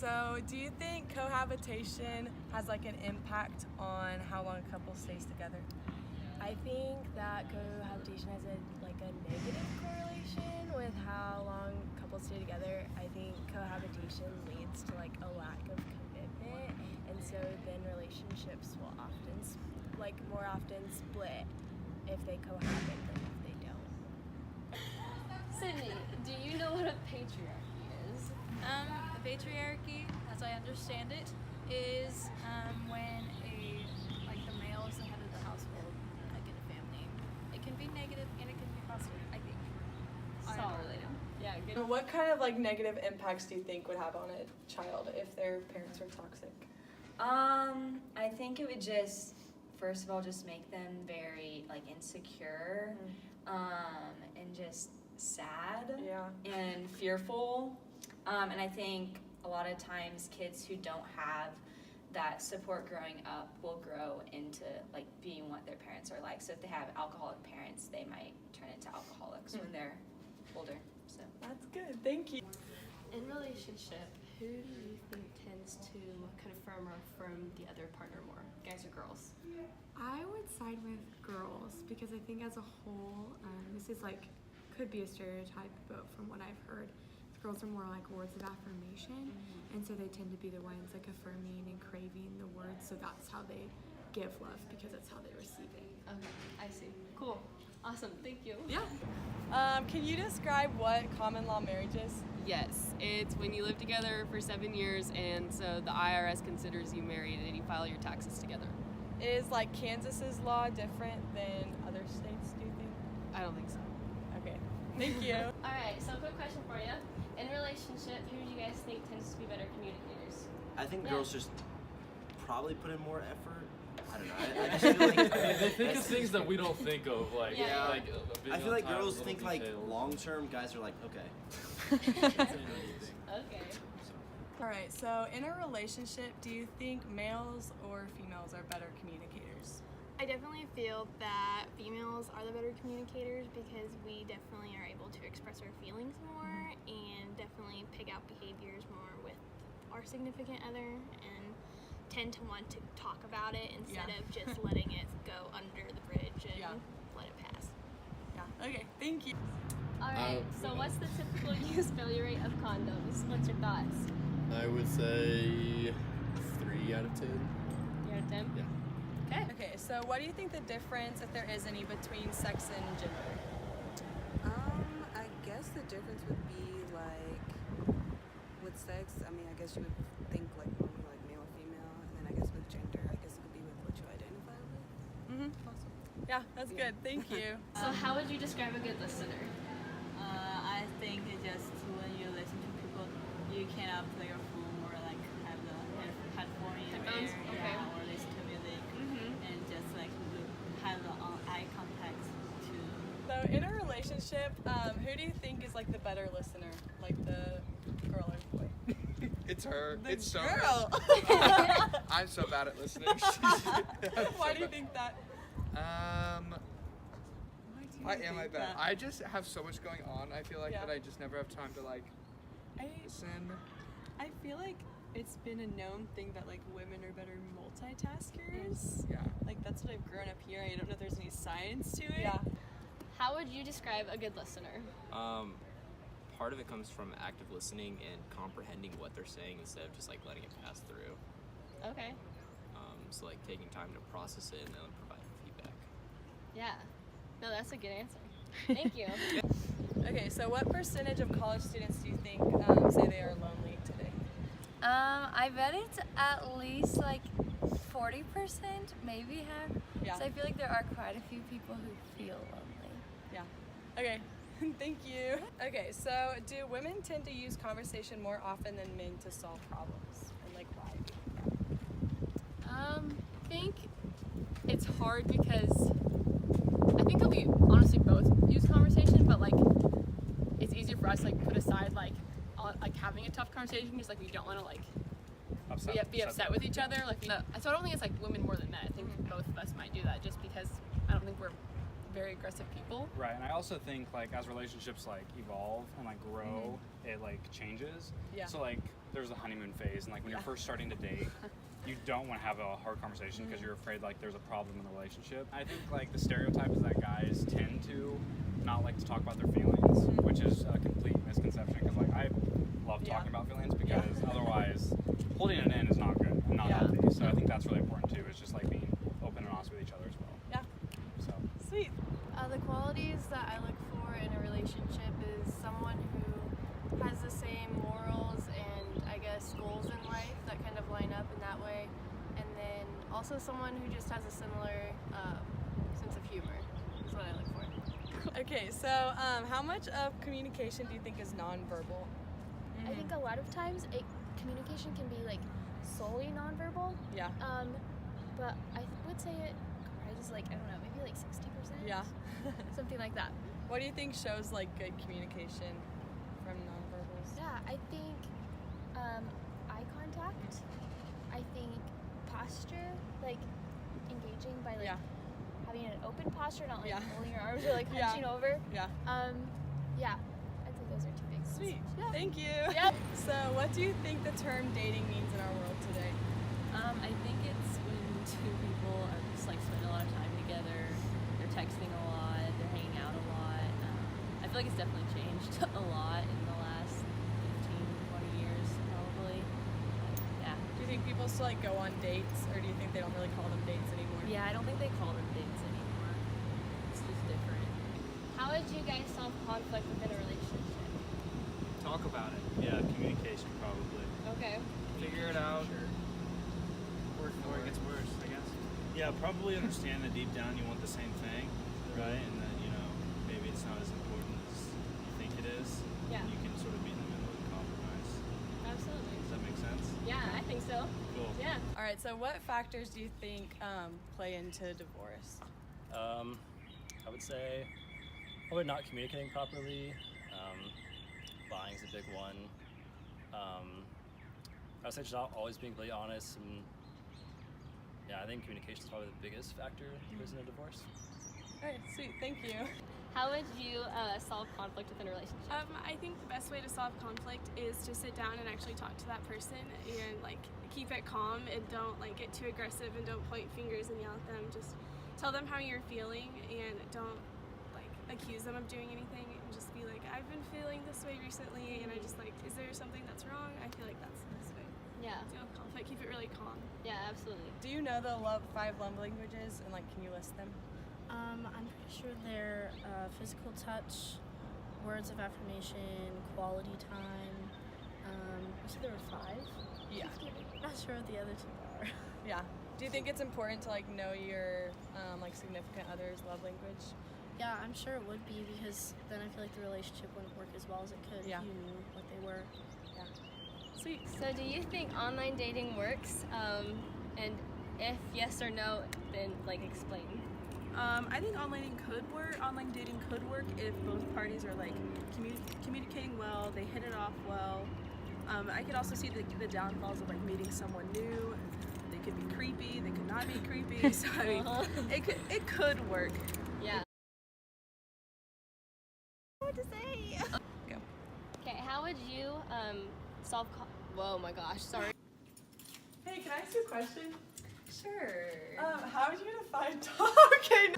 so do you think cohabitation has like an impact on how long a couple stays together? I think that cohabitation has a negative correlation with how long couples stay together. I think cohabitation leads to like a lack of commitment, and so then relationships will more often split if they cohabit than if they don't. Sydney, do you know what a patriarchy is? A patriarchy, as I understand it, is when the male is the head of the household, like in a family. It can be negative and it can be positive, I think. Solid. Yeah, good. What kind of like negative impacts do you think would have on a child if their parents are toxic? I think it would just, first of all, just make them very like insecure, and just sad, and fearful. And I think a lot of times kids who don't have that support growing up will grow into like being what their parents are like. So if they have alcoholic parents, they might turn into alcoholics when they're older. So that's good. Thank you. In relationship, who do you think tends to confirm or affirm the other partner more, guys or girls? I would side with girls because I think as a whole, this is could be a stereotype, but from what I've heard, girls are more like words of affirmation, and so they tend to be the ones like affirming and craving the words, so that's how they give love because that's how they receive it. Okay, I see. Cool. Awesome, thank you. Yeah. Can you describe what common law marriage is? Yes, it's when you live together for 7 years and so the IRS considers you married and you file your taxes together. Is like Kansas's law different than other states, do you think? I don't think so. Okay, thank you. Alright, so quick question for you. In relationship, who do you guys think tends to be better communicators? I think girls just probably put in more effort. I don't know. I just feel like they think of things that we don't think of, like I feel like girls think like long term. Guys are like, okay. Okay. All right. So in a relationship, do you think males or females are better communicators? I definitely feel that females are the better communicators because we definitely are able to express our feelings more and definitely pick out behaviors more with our significant other and tend to want to talk about it instead of just letting it go under the bridge and let it pass. Yeah. Okay. Thank you. Alright, so what's the typical use failure rate of condoms? What's your thoughts? I would say 3 out of 10. 3 out of 10? Yeah. Okay, so what do you think the difference, if there is any, between sex and gender? I guess the difference would be like with sex, I mean, I guess you would think like normally like male or female, and then I guess with gender, I guess it could be with what you identify with. Possible. Yeah, that's good. Thank you. So how would you describe a good listener? I think it's just when you listen to people, you cannot play your phone or like have the headphone in your ear, or listen to music, and just like have the eye contact too. So in a relationship, who do you think is like the better listener, like the girl or boy? It's her. It's so girl. I'm so bad at listening. Why do you think that? I am, I bet. I just have so much going on. I feel like that I just never have time to like listen. I feel like it's been a known thing that like women are better multitaskers. Yeah. Like that's what I've grown up hearing. I don't know if there's any science to it. Yeah. How would you describe a good listener? Part of it comes from active listening and comprehending what they're saying instead of just like letting it pass through. Okay. So like taking time to process it and then providing feedback. Yeah. No, that's a good answer. Thank you. Okay, so what percentage of college students do you think say they are lonely today? I bet it's at least like 40%, maybe half. Yeah. So I feel like there are quite a few people who feel lonely. Yeah. Okay. Thank you. Okay, so do women tend to use conversation more often than men to solve problems? And like why? I think it's hard because I think that we honestly both use conversation, but like it's easier for us to like put aside like having a tough conversation because like we don't want to like be upset with each other. Like so I don't think it's like women more than men. I think both of us might do that just because I don't think we're very aggressive people. Right, and I also think like as relationships like evolve and like grow, it like changes. Yeah. So like there's the honeymoon phase, and like when you're first starting to date, you don't want to have a hard conversation because you're afraid like there's a problem in the relationship. I think like the stereotype is that guys tend to not like to talk about their feelings, which is a complete misconception because like I love talking about feelings because otherwise holding it in is not good and not healthy. So I think that's really important too. Is just like being open and honest with each other as well. Yeah. So sweet. The qualities that I look for in a relationship is someone who has the same morals and I guess goals in life that kind of line up in that way, and then also someone who just has a similar sense of humor is what I look for. Okay, so how much of communication do you think is nonverbal? I think a lot of times communication can be like solely nonverbal. Yeah. But I would say it comprises like, I don't know, maybe like 60%. Yeah. Something like that. What do you think shows like good communication from nonverbals? Yeah, I think eye contact. I think posture, like engaging by like having an open posture, not like pulling your arms or like hunching over. Yeah. Yeah. I'd say those are two big ones. Sweet. Yeah. Thank you. Yep. So what do you think the term dating means in our world today? I think it's when two people are just like spending a lot of time together, they're texting a lot, they're hanging out a lot. I feel like it's definitely changed a lot in the last 15, 20 years probably. Yeah. Do you think people still like go on dates, or do you think they don't really call them dates anymore? Yeah, I don't think they call them dates anymore. It's just different. How would you guys solve conflict within a relationship? Talk about it. Yeah, communication probably. Okay. Figure it out. Work before it gets worse, I guess. Yeah, probably understand that deep down you want the same thing, right? And that, you know, maybe it's not as important as you think it is. Yeah. You can sort of be in the middle and compromise. Absolutely. Does that make sense? Yeah, I think so. Cool. Yeah. All right. So what factors do you think play into divorce? I would say probably not communicating properly. Lying is a big one. I would say just not always being really honest, and yeah, I think communication is probably the biggest factor in a divorce. All right, sweet, thank you. How would you solve conflict within a relationship? I think the best way to solve conflict is to sit down and actually talk to that person and like keep it calm and don't like get too aggressive and don't point fingers and yell at them. Just tell them how you're feeling and don't like accuse them of doing anything, and just be like, I've been feeling this way recently and I just like, is there something that's wrong? I feel like that's the best way. Yeah. Deal with conflict, keep it really calm. Yeah, absolutely. Do you know the 5 love languages, and like, can you list them? I'm pretty sure they're physical touch, words of affirmation, quality time. You said there were 5? Yeah. I'm not sure what the other 2 are. Yeah. Do you think it's important to like know your like significant other's love language? Yeah, I'm sure it would be, because then I feel like the relationship wouldn't work as well as it could if you knew what they were. Yeah. Sweet. So do you think online dating works? And if yes or no, then like explain. I think online dating could work if both parties are like communicating well, they hit it off well. I could also see the downfalls of like meeting someone new. They could be creepy, they could not be creepy. So I mean, it could work. Yeah. What to say? Go. Okay, how would you solve? Whoa, my gosh, sorry. Hey, can I ask you a question? Sure. How would you define okay.